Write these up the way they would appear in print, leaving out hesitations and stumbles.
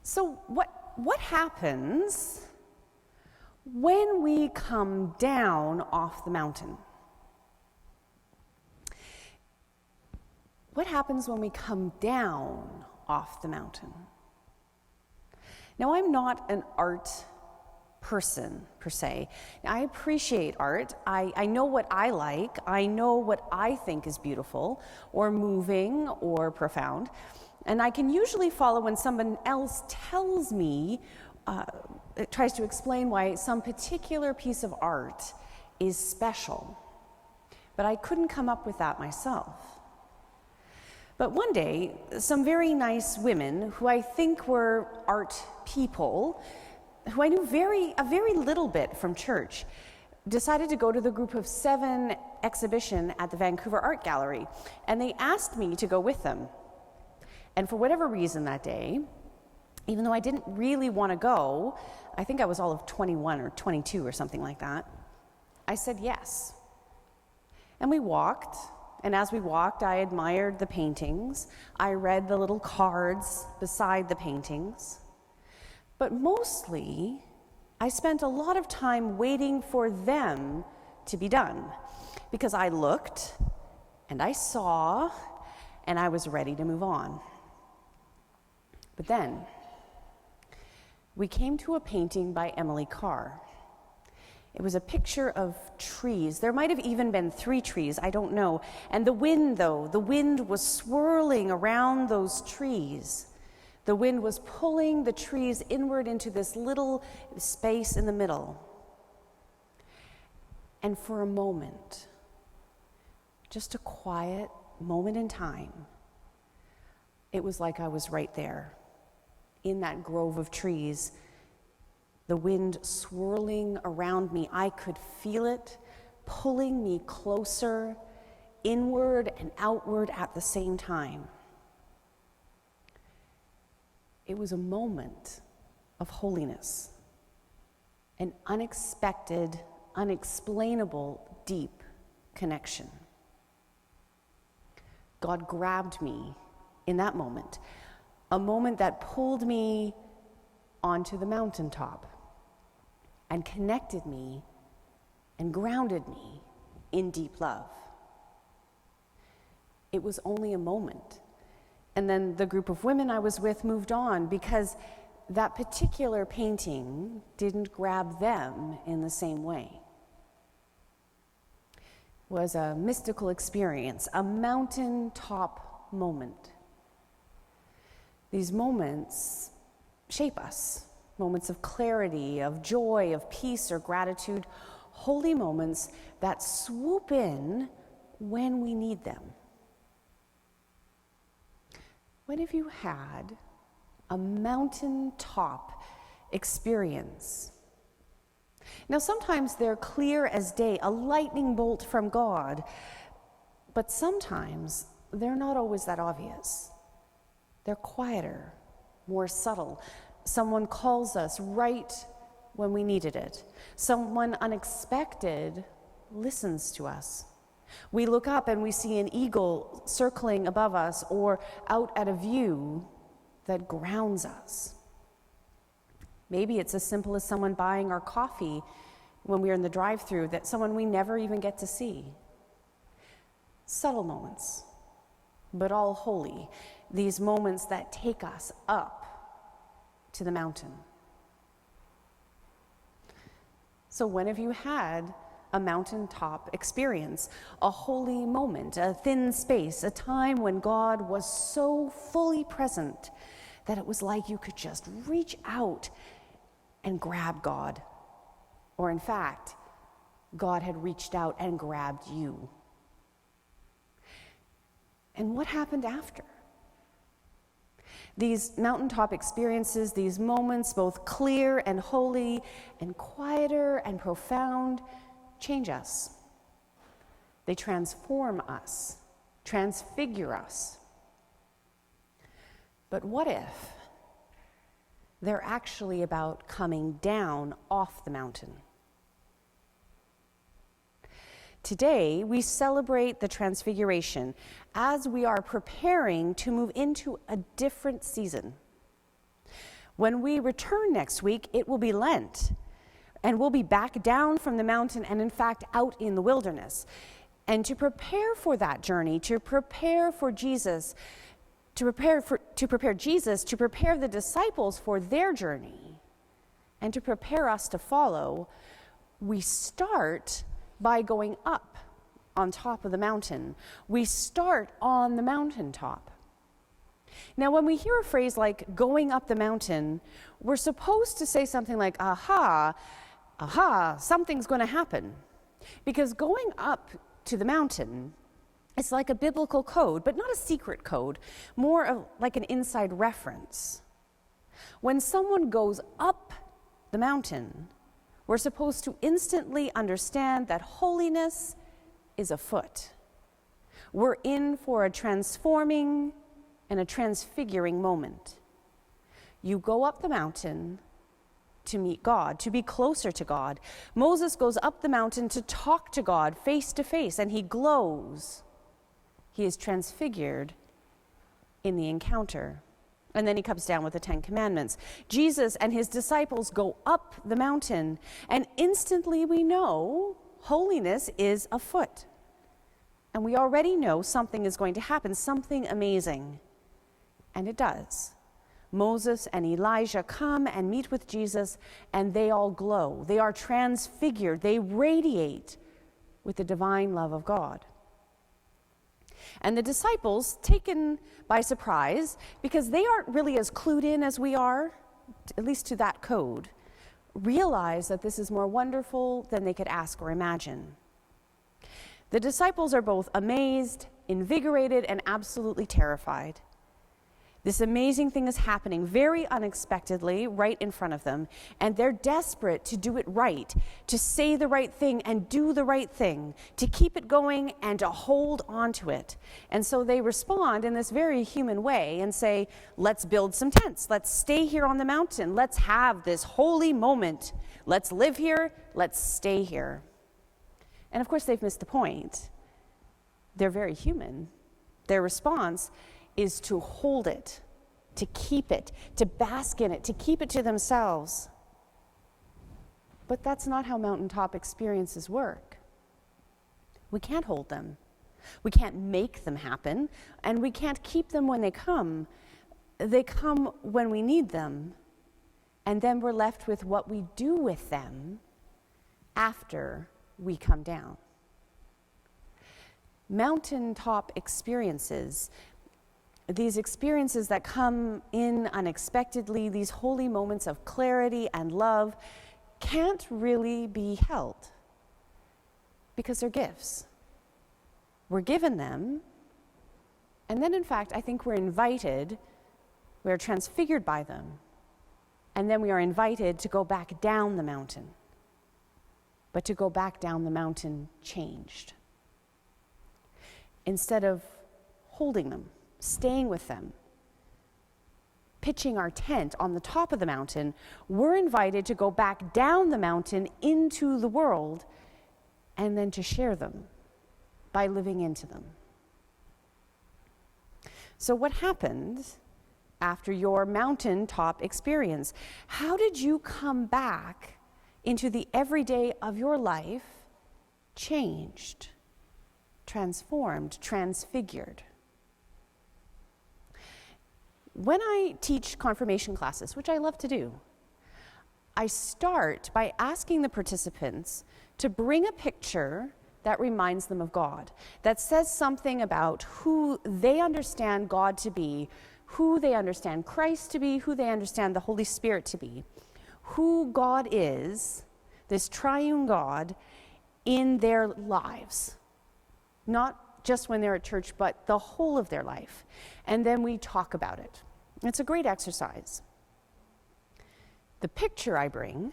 So what happens when we come down off the mountain? What happens when we come down off the mountain? Now, I'm not an art person, per se. I appreciate art. I know what I like. I know what I think is beautiful or moving or profound. And I can usually follow when someone else tells me, tries to explain why some particular piece of art is special. But I couldn't come up with that myself. But one day, some very nice women, who I think were art people, who I knew a very little bit from church, decided to go to the Group of 7 exhibition at the Vancouver Art Gallery, and they asked me to go with them. And for whatever reason that day, even though I didn't really want to go, I think I was all of 21 or 22 or something like that, I said yes. And we walked, and as we walked, I admired the paintings. I read the little cards beside the paintings. But mostly, I spent a lot of time waiting for them to be done, because I looked, and I saw, and I was ready to move on. But then, we came to a painting by Emily Carr. It was a picture of trees. There might have even been 3 trees, I don't know. And the wind was swirling around those trees. The wind was pulling the trees inward into this little space in the middle. And for a moment, just a quiet moment in time, it was like I was right there in that grove of trees, the wind swirling around me. I could feel it pulling me closer, inward and outward at the same time. It was a moment of holiness, an unexpected, unexplainable, deep connection. God grabbed me in that moment, a moment that pulled me onto the mountaintop and connected me and grounded me in deep love. It was only a moment. And then the group of women I was with moved on, because that particular painting didn't grab them in the same way. It was a mystical experience, a mountaintop moment. These moments shape us, moments of clarity, of joy, of peace or gratitude, holy moments that swoop in when we need them. When have you had a mountaintop experience? Now, sometimes they're clear as day, a lightning bolt from God, but sometimes they're not always that obvious. They're quieter, more subtle. Someone calls us right when we needed it. Someone unexpected listens to us. We look up and we see an eagle circling above us, or out at a view that grounds us. Maybe it's as simple as someone buying our coffee when we're in the drive-thru, that someone we never even get to see. Subtle moments, but all holy. These moments that take us up to the mountain. So when have you had a mountaintop experience, a holy moment, a thin space, a time when God was so fully present that it was like you could just reach out and grab God? Or in fact, God had reached out and grabbed you. And what happened after? These mountaintop experiences, these moments, both clear and holy and quieter and profound, change us. They transform us, transfigure us. But what if they're actually about coming down off the mountain? Today, we celebrate the Transfiguration as we are preparing to move into a different season. When we return next week, it will be Lent, and we'll be back down from the mountain and, in fact, out in the wilderness. And to prepare for that journey, to prepare for Jesus, to prepare the disciples for their journey, and to prepare us to follow, we start by going up on top of the mountain. We start on the mountaintop. Now, when we hear a phrase like going up the mountain, we're supposed to say something like, aha, something's going to happen. Because going up to the mountain is like a biblical code, but not a secret code, more of like an inside reference. When someone goes up the mountain, we're supposed to instantly understand that holiness is afoot. We're in for a transforming and a transfiguring moment. You go up the mountain to meet God, to be closer to God. Moses goes up the mountain to talk to God face to face, and he glows. He is transfigured in the encounter. And then he comes down with the 10 Commandments. Jesus and his disciples go up the mountain, and instantly we know holiness is afoot. And we already know something is going to happen, something amazing. And it does. Moses and Elijah come and meet with Jesus, and they all glow. They are transfigured. They radiate with the divine love of God. And the disciples, taken by surprise, because they aren't really as clued in as we are, at least to that code, realize that this is more wonderful than they could ask or imagine. The disciples are both amazed, invigorated, and absolutely terrified. This amazing thing is happening very unexpectedly right in front of them, and they're desperate to do it right, to say the right thing and do the right thing, to keep it going and to hold on to it. And so they respond in this very human way and say, let's build some tents. Let's stay here on the mountain. Let's have this holy moment. Let's live here. Let's stay here. And of course, they've missed the point. They're very human. Their response is to hold it, to keep it, to bask in it, to keep it to themselves. But that's not how mountaintop experiences work. We can't hold them. We can't make them happen, and we can't keep them when they come. They come when we need them, and then we're left with what we do with them after we come down. Mountaintop experiences, these experiences that come in unexpectedly, these holy moments of clarity and love, can't really be held because they're gifts. We're given them, and then in fact, I think we're invited, we're transfigured by them, and then we are invited to go back down the mountain, but to go back down the mountain changed. Instead of holding them, staying with them, pitching our tent on the top of the mountain, we're invited to go back down the mountain into the world and then to share them by living into them. So what happened after your mountaintop experience? How did you come back into the everyday of your life changed, transformed, transfigured? When I teach confirmation classes, which I love to do, I start by asking the participants to bring a picture that reminds them of God, that says something about who they understand God to be, who they understand Christ to be, who they understand the Holy Spirit to be, who God is, this triune God, in their lives. Not just when they're at church, but the whole of their life. And then we talk about it. It's a great exercise. The picture I bring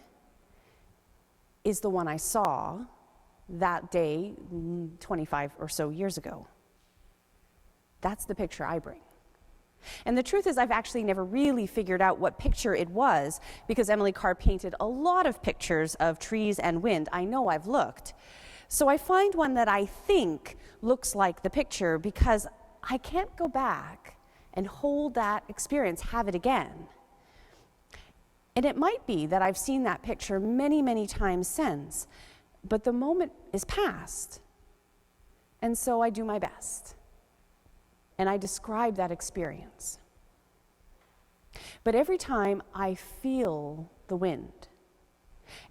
is the one I saw that day 25 or so years ago. That's the picture I bring. And the truth is, I've actually never really figured out what picture it was, because Emily Carr painted a lot of pictures of trees and wind. I know I've looked. So I find one that I think looks like the picture, because I can't go back and hold that experience, have it again. And it might be that I've seen that picture many, many times since, but the moment is past. And so I do my best. And I describe that experience. But every time I feel the wind,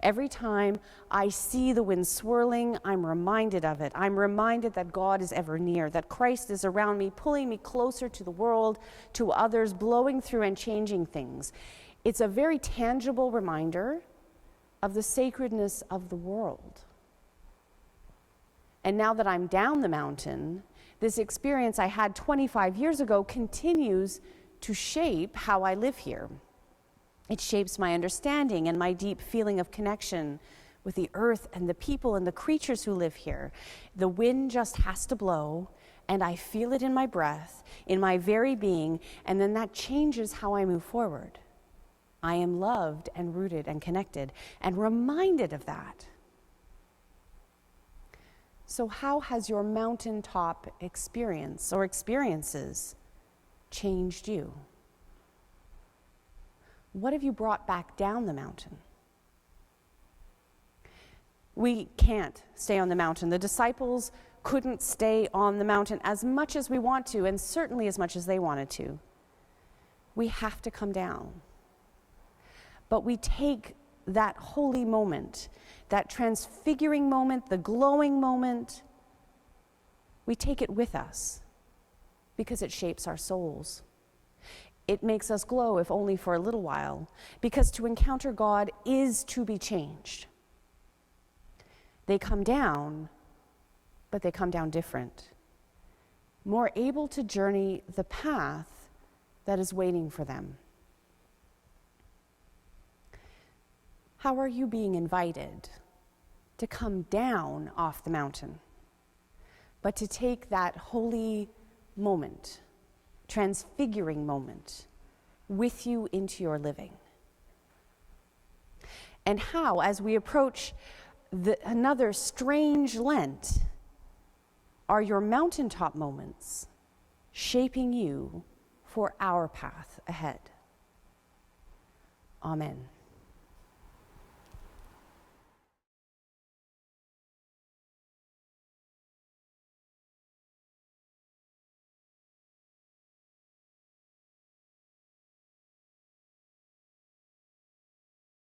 every time I see the wind swirling, I'm reminded of it. I'm reminded that God is ever near, that Christ is around me, pulling me closer to the world, to others, blowing through and changing things. It's a very tangible reminder of the sacredness of the world. And now that I'm down the mountain, this experience I had 25 years ago continues to shape how I live here. It shapes my understanding and my deep feeling of connection with the earth and the people and the creatures who live here. The wind just has to blow, and I feel it in my breath, in my very being, and then that changes how I move forward. I am loved and rooted and connected and reminded of that. So how has your mountaintop experience or experiences changed you? What have you brought back down the mountain? We can't stay on the mountain. The disciples couldn't stay on the mountain as much as we want to, and certainly as much as they wanted to. We have to come down. But we take that holy moment, that transfiguring moment, the glowing moment, we take it with us because it shapes our souls. It makes us glow, if only for a little while, because to encounter God is to be changed. They come down, but they come down different, more able to journey the path that is waiting for them. How are you being invited to come down off the mountain, but to take that holy moment, transfiguring moment, with you into your living? And how, as we approach another strange Lent, are your mountaintop moments shaping you for our path ahead? Amen.